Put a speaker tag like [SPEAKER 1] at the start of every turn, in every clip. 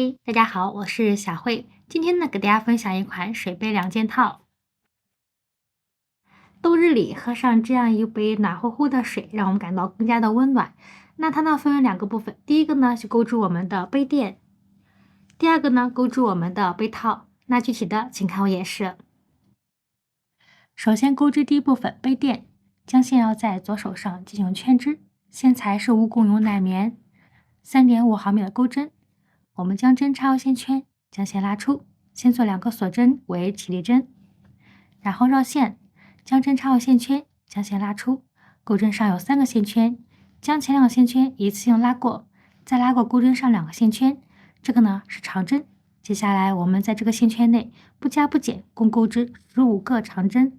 [SPEAKER 1] 嘿，大家好，我是小慧。今天呢，给大家分享一款水杯两件套。冬日里喝上这样一杯暖乎乎的水，让我们感到更加的温暖。那它呢分为两个部分，第一个呢是勾住我们的杯垫，第二个呢勾住我们的杯套。那具体的，请看我演示。首先钩织第一部分杯垫，将线要在左手上进行圈织，线材是蜈蚣牛奶棉，3.5毫米的钩针。我们将针插入线圈，将线拉出，先做2个锁针为起立针，然后绕线，将针插入线圈，将线拉出。钩针上有3个线圈，将前2个线圈一次性拉过，再拉过钩针上2个线圈，这个呢是长针。接下来我们在这个线圈内不加不减，共钩织15个长针。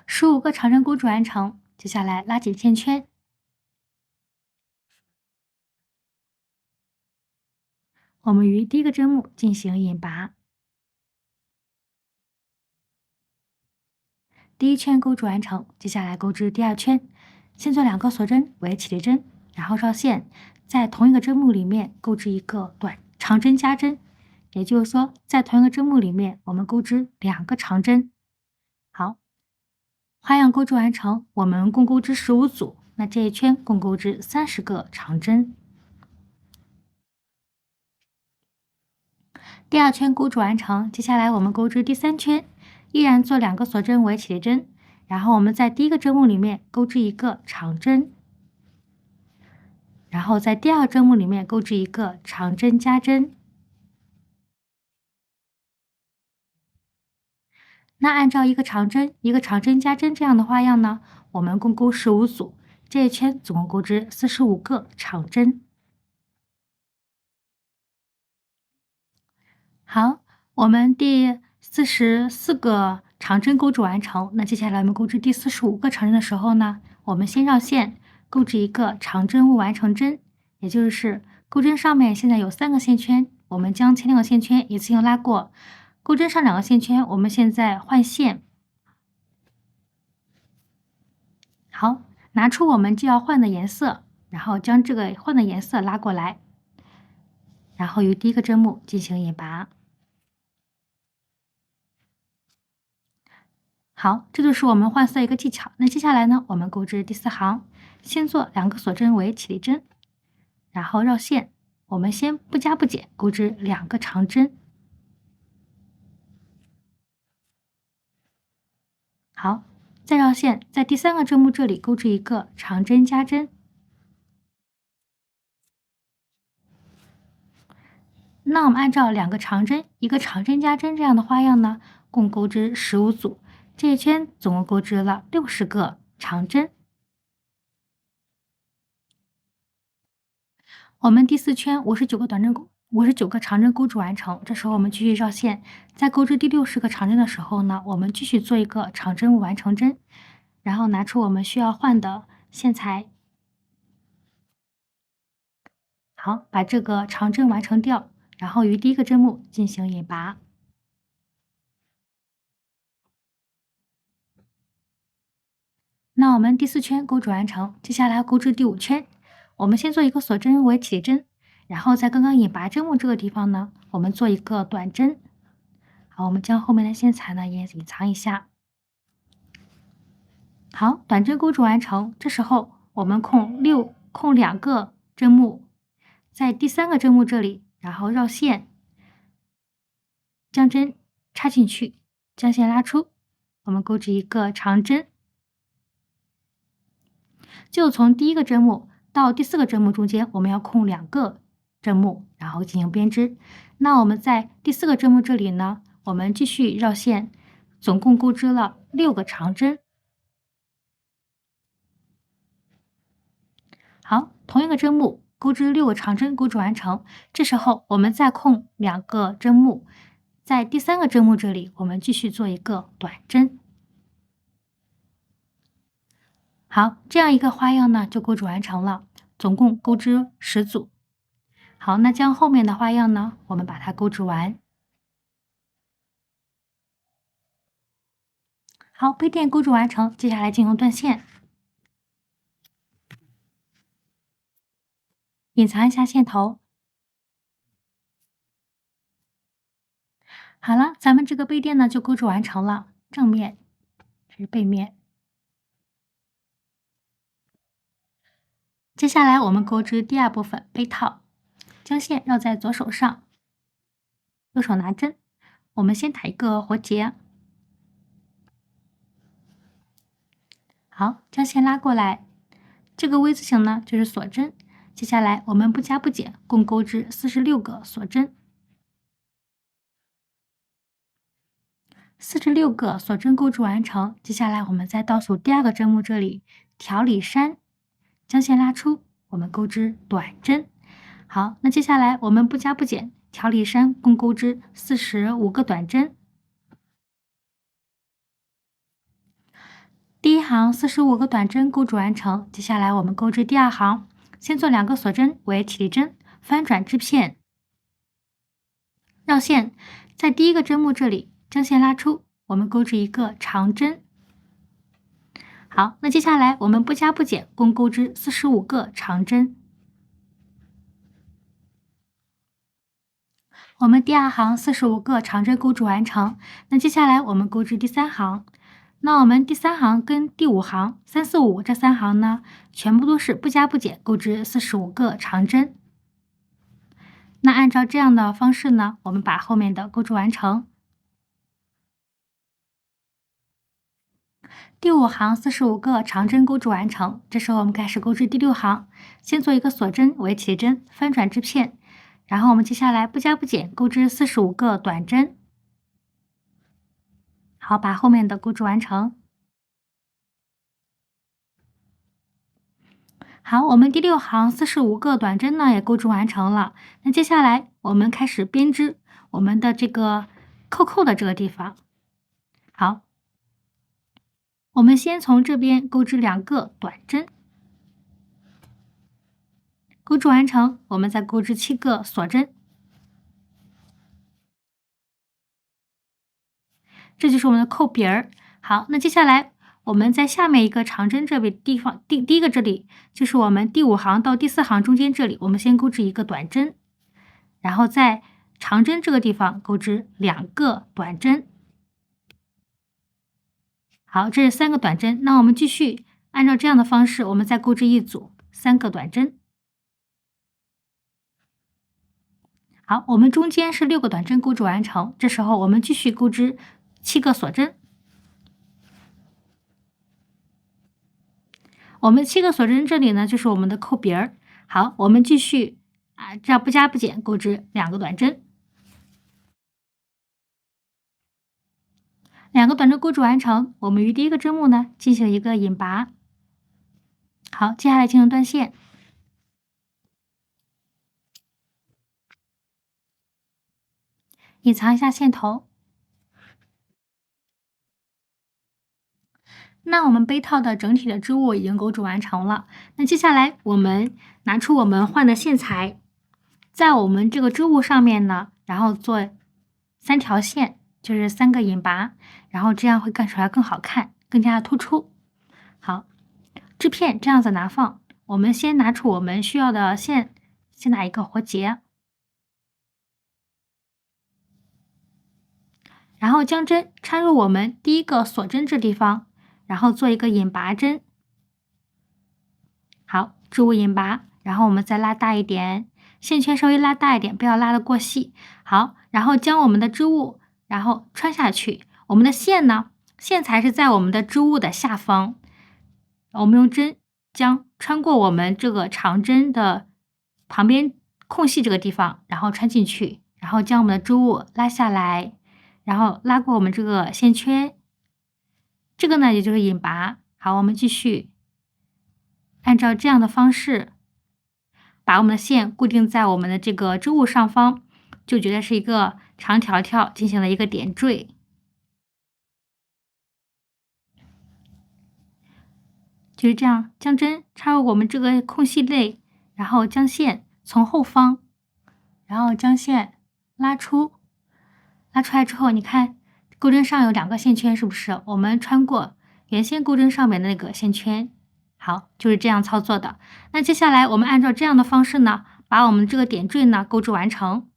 [SPEAKER 1] 15个长针钩织完成，接下来拉紧线圈。我们于第一个针目进行引拔，第一圈钩织完成，接下来钩织第2圈，先做2个锁针为起立针，然后绕线，在同一个针目里面钩织一个长针加针，也就是说，在同一个针目里面，我们钩织2个长针。好，花样钩织完成，我们共钩织15组，那这一圈共钩织30个长针。第2圈钩织完成，接下来我们钩织第3圈，依然做2个锁针为起立针，然后我们在第一个针目里面钩织一个长针，然后在第2个针目里面钩织一个长针加针。那按照一个长针一个长针加针这样的花样呢，我们共钩15组，这一圈总共钩织45个长针。好，我们第44个长针钩织完成。那接下来我们钩织第45个长针的时候呢，我们先绕线，钩织一个长针未完成针，也就是钩针上面现在有3个线圈，我们将前2个线圈一次性拉过，钩针上2个线圈，我们现在换线。好，拿出我们就要换的颜色，然后将这个换的颜色拉过来，然后于第一个针目进行引拔。好，这就是我们换色一个技巧。那接下来呢，我们钩织第4行，先做2个锁针为起立针，然后绕线，我们先不加不减钩织2个长针。好，再绕线，在第3个针目这里钩织一个长针加针。那我们按照2个长针一个长针加针这样的花样呢，共钩织15组，这一圈总共钩织了60个长针。我们第4圈59个长针钩织完成，这时候我们继续绕线，在钩织第60个长针的时候呢，我们继续做一个长针未完成针，然后拿出我们需要换的线材。好，把这个长针完成掉，然后于第一个针目进行引拔。那我们第4圈钩织完成，接下来钩织第5圈，我们先做一个锁针为起立针，然后在刚刚引拔针目这个地方呢，我们做一个短针。好，我们将后面的线材呢也隐藏一下。好，短针钩织完成，这时候我们空2个针目，在第3个针目这里，然后绕线，将针插进去，将线拉出，我们钩织一个长针。就从第1个针目到第4个针目中间，我们要空2个针目，然后进行编织。那我们在第4个针目这里呢，我们继续绕线，总共钩织了6个长针。好，同一个针目钩织6个长针，钩织完成。这时候我们再空2个针目，在第3个针目这里，我们继续做一个短针。好，这样一个花样呢就钩织完成了，总共钩织10组。好，那将后面的花样呢，我们把它钩织完。好，杯垫钩织完成，接下来进行断线。隐藏一下线头。好了，咱们这个杯垫呢就钩织完成了，正面，这是背面。接下来我们钩织第二部分杯套，将线绕在左手上，右手拿针，我们先打一个活结。好，将线拉过来，这个 V 字形呢就是锁针。接下来我们不加不减，共钩织46个锁针。46个锁针钩织完成，接下来我们在倒数第二个针目这里调里山，将线拉出，我们钩织短针。好，那接下来我们不加不减，调里山，共钩织45个短针。第一行45个短针钩织完成，接下来我们钩织第二行，先做2个锁针为起立针，翻转织片，绕线，在第一个针目这里将线拉出，我们钩织一个长针。好，那接下来我们不加不减，共钩织45个长针。我们第二行45个长针钩织完成，那接下来我们钩织第三行。那我们第三行跟第5行3、4、5这3行呢，全部都是不加不减钩织45个长针。那按照这样的方式呢，我们把后面的钩织完成。第5行45个长针钩织完成，这时候我们开始钩织第6行，先做一个锁针为起立针，翻转织片，然后我们接下来不加不减钩织45个短针。好，把后面的钩织完成。好，我们第6行45个短针呢也钩织完成了。那接下来我们开始编织我们的这个扣的这个地方。好，我们先从这边钩织2个短针，钩织完成，我们再钩织7个锁针。这就是我们的扣鼻儿。好，那接下来我们在下面一个长针这边地方，第一个这里就是我们第5行到第4行中间这里，我们先钩织一个短针，然后在长针这个地方钩织2个短针。好，这是3个短针。那我们继续按照这样的方式，我们再钩织一组3个短针。好，我们中间是6个短针钩织完成，这时候我们继续钩织7个锁针。我们7个锁针这里呢，就是我们的扣鼻儿。好，我们继续这样不加不减钩织2个短针。2个短针钩织完成，我们于第一个针目呢进行一个引拔。好，接下来进行断线。隐藏一下线头。那我们杯套的整体的织物已经钩织完成了。那接下来我们拿出我们换的线材，在我们这个织物上面呢，然后做3条线，就是3个引拔，然后这样会看出来更好看，更加的突出。好，织片这样子拿放，我们先拿出我们需要的线，先打一个活结，然后将针插入我们第一个锁针这地方，然后做一个引拔针。好，织物引拔，然后我们再拉大一点，线圈稍微拉大一点，不要拉得过细。好，然后将我们的织物然后穿下去，我们的线呢，线材是在我们的织物的下方，我们用针将穿过我们这个长针的旁边空隙这个地方，然后穿进去，然后将我们的织物拉下来，然后拉过我们这个线圈，这个呢也就是引拔。好，我们继续按照这样的方式，把我们的线固定在我们的这个织物上方，就觉得是一个长条条，进行了一个点缀。就是这样，将针插入我们这个空隙内，然后将线从后方，然后将线拉出，拉出来之后，你看钩针上有2个线圈，是不是？我们穿过原先钩针上面的那个线圈，好，就是这样操作的。那接下来我们按照这样的方式呢，把我们这个点缀呢钩织完成。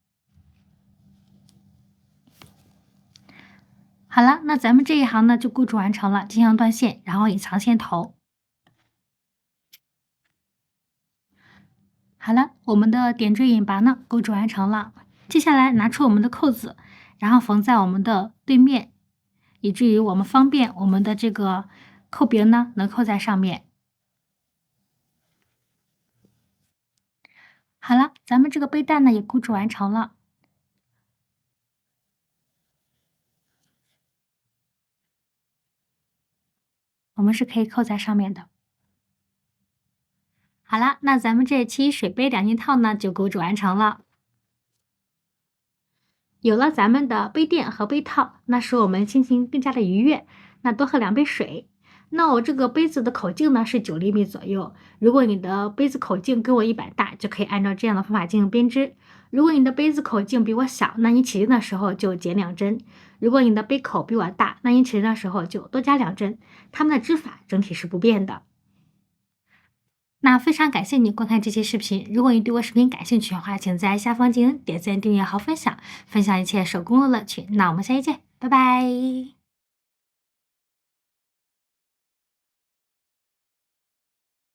[SPEAKER 1] 好了，那咱们这一行呢就钩织完成了，进行断线，然后隐藏线头。好了，我们的点缀引拔呢钩织完成了。接下来拿出我们的扣子，然后缝在我们的对面，以至于我们方便我们的这个扣鼻呢能扣在上面。好了，咱们这个背带呢也钩织完成了。我们是可以扣在上面的。好了，那咱们这期水杯两件套呢就钩织完成了。有了咱们的杯垫和杯套，那使我们心情更加的愉悦。那多喝2杯水。那我这个杯子的口径呢是9厘米左右。如果你的杯子口径跟我一般大，就可以按照这样的方法进行编织。如果你的杯子口径比我小，那你起针的时候就减2针。如果你的杯口比我大，那你起针的时候就多加2针。它们的织法整体是不变的。那非常感谢你观看这期视频。如果你对我视频感兴趣的话，请在下方进行点赞、订阅和分享，分享一切手工的乐趣。那我们下期见，拜拜。